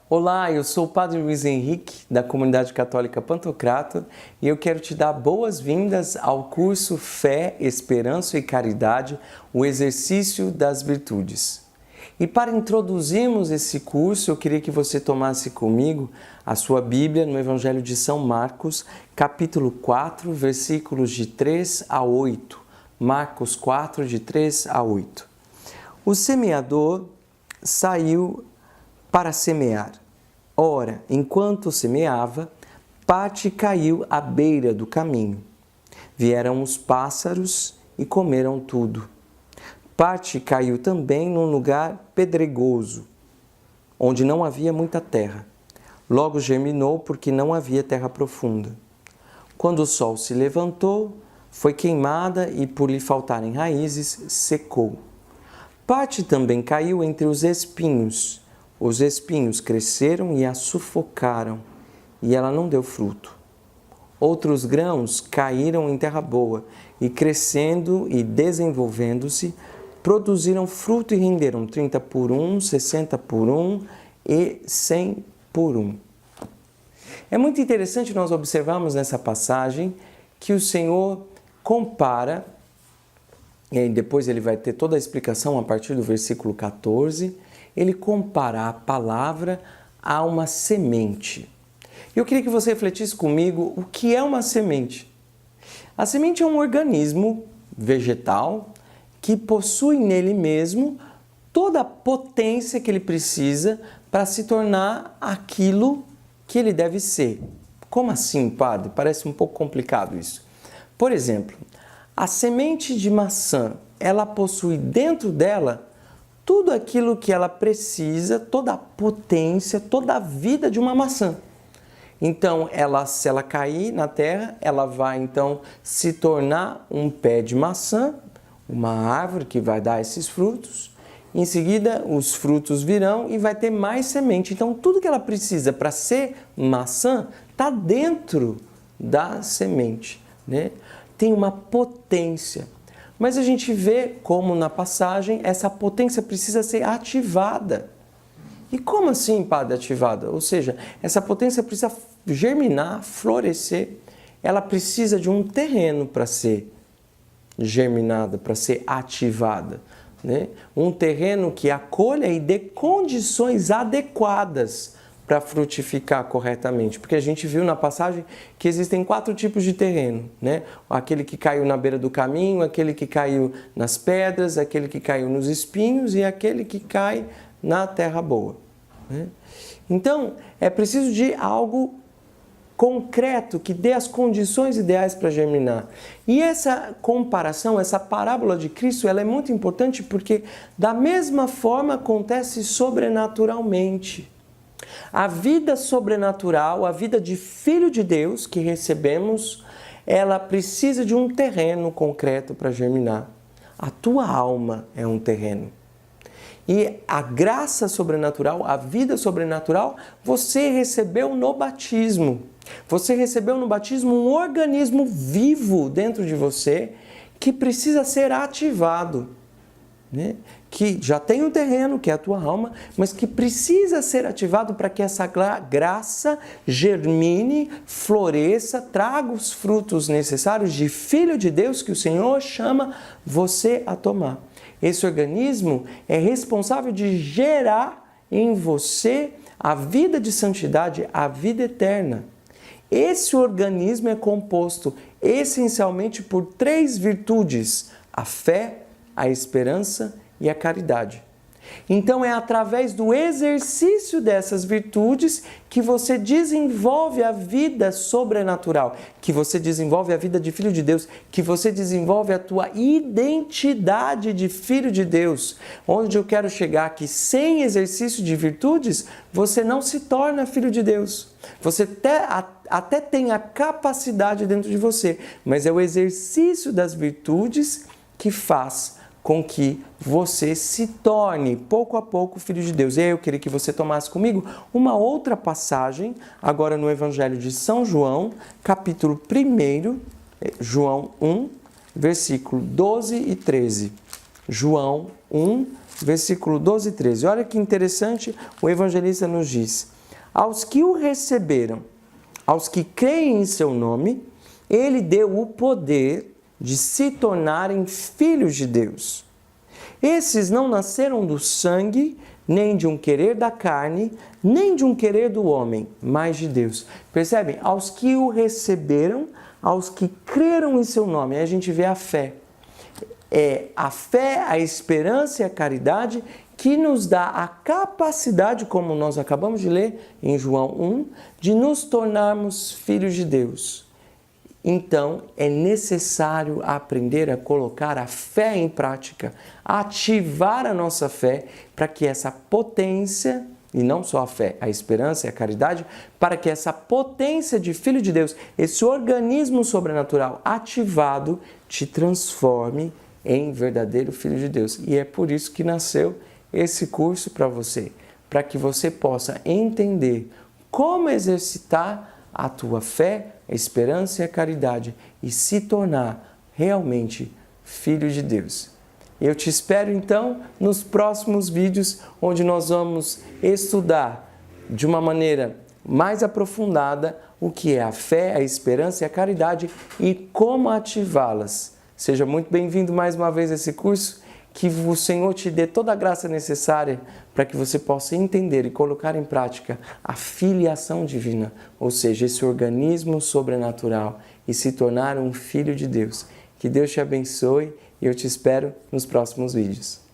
Olá, eu sou o Padre Luiz Henrique, da Comunidade Católica Pantocrator, e eu quero te dar boas-vindas ao curso Fé, Esperança e Caridade, o exercício das virtudes. E para introduzirmos esse curso, eu queria que você tomasse comigo a sua Bíblia no Evangelho de São Marcos, capítulo 4, versículos de 3 a 8. Marcos 4, de 3 a 8. O semeador saiu para semear. Ora, enquanto semeava, parte caiu à beira do caminho. Vieram os pássaros e comeram tudo. Parte caiu também num lugar pedregoso, onde não havia muita terra. Logo germinou, porque não havia terra profunda. Quando o sol se levantou, foi queimada e, por lhe faltarem raízes, secou. Parte também caiu entre os espinhos. Os espinhos cresceram e a sufocaram, e ela não deu fruto. Outros grãos caíram em terra boa, e crescendo e desenvolvendo-se, produziram fruto e renderam 30 por 1, 60 por 1 e 100 por 1. É muito interessante nós observarmos nessa passagem que o Senhor compara, e depois ele vai ter toda a explicação a partir do versículo 14, ele compara a palavra a uma semente. Eu queria que você refletisse comigo o que é uma semente. A semente é um organismo vegetal que possui nele mesmo toda a potência que ele precisa para se tornar aquilo que ele deve ser. Como assim, padre? Parece um pouco complicado isso. Por exemplo, a semente de maçã, ela possui dentro dela tudo aquilo que ela precisa, toda a potência, toda a vida de uma maçã. Então, se ela cair na terra, ela vai então se tornar um pé de maçã, uma árvore que vai dar esses frutos. Em seguida, os frutos virão e vai ter mais semente. Então, tudo que ela precisa para ser maçã está dentro da semente, né? Tem uma potência. Mas a gente vê como na passagem essa potência precisa ser ativada. E como assim, padre, ativada? Ou seja, essa potência precisa germinar, florescer. Ela precisa de um terreno para ser germinada, para ser ativada, né? Um terreno que acolha e dê condições adequadas para frutificar corretamente, porque a gente viu na passagem que existem 4 tipos de terreno, né? Aquele que caiu na beira do caminho, aquele que caiu nas pedras, aquele que caiu nos espinhos e aquele que cai na terra boa, né? Então, é preciso de algo concreto que dê as condições ideais para germinar. E essa comparação, essa parábola de Cristo, ela é muito importante porque da mesma forma acontece sobrenaturalmente. A vida sobrenatural, a vida de Filho de Deus que recebemos, ela precisa de um terreno concreto para germinar. A tua alma é um terreno. E a graça sobrenatural, a vida sobrenatural, você recebeu no batismo. Você recebeu no batismo um organismo vivo dentro de você que precisa ser ativado, né? Que já tem um terreno, que é a tua alma, mas que precisa ser ativado para que essa graça germine, floresça, traga os frutos necessários de Filho de Deus que o Senhor chama você a tomar. Esse organismo é responsável de gerar em você a vida de santidade, a vida eterna. Esse organismo é composto essencialmente por 3 virtudes: a fé, a esperança e a caridade. Então é através do exercício dessas virtudes que você desenvolve a vida sobrenatural, que você desenvolve a vida de Filho de Deus, que você desenvolve a tua identidade de Filho de Deus. Onde eu quero chegar que sem exercício de virtudes, você não se torna Filho de Deus. Você até tem a capacidade dentro de você, mas é o exercício das virtudes que faz com que você se torne, pouco a pouco, Filho de Deus. E aí eu queria que você tomasse comigo uma outra passagem, agora no Evangelho de São João, capítulo 1, João 1, versículo 12 e 13. João 1, versículo 12 e 13. Olha que interessante, o evangelista nos diz: Aos que o receberam, aos que creem em seu nome, ele deu o poder de se tornarem filhos de Deus. Esses não nasceram do sangue, nem de um querer da carne, nem de um querer do homem, mas de Deus. Percebem? Aos que o receberam, aos que creram em seu nome. Aí a gente vê a fé. É a fé, a esperança e a caridade que nos dá a capacidade, como nós acabamos de ler em João 1, de nos tornarmos filhos de Deus. Então, é necessário aprender a colocar a fé em prática, ativar a nossa fé para que essa potência, e não só a fé, a esperança e a caridade, para que essa potência de Filho de Deus, esse organismo sobrenatural ativado, te transforme em verdadeiro Filho de Deus. E é por isso que nasceu esse curso para você, para que você possa entender como exercitar a tua fé, a esperança e a caridade e se tornar realmente filho de Deus. Eu te espero então nos próximos vídeos, onde nós vamos estudar de uma maneira mais aprofundada o que é a fé, a esperança e a caridade e como ativá-las. Seja muito bem-vindo mais uma vez a esse curso. Que o Senhor te dê toda a graça necessária para que você possa entender e colocar em prática a filiação divina, ou seja, esse organismo sobrenatural e se tornar um filho de Deus. Que Deus te abençoe e eu te espero nos próximos vídeos.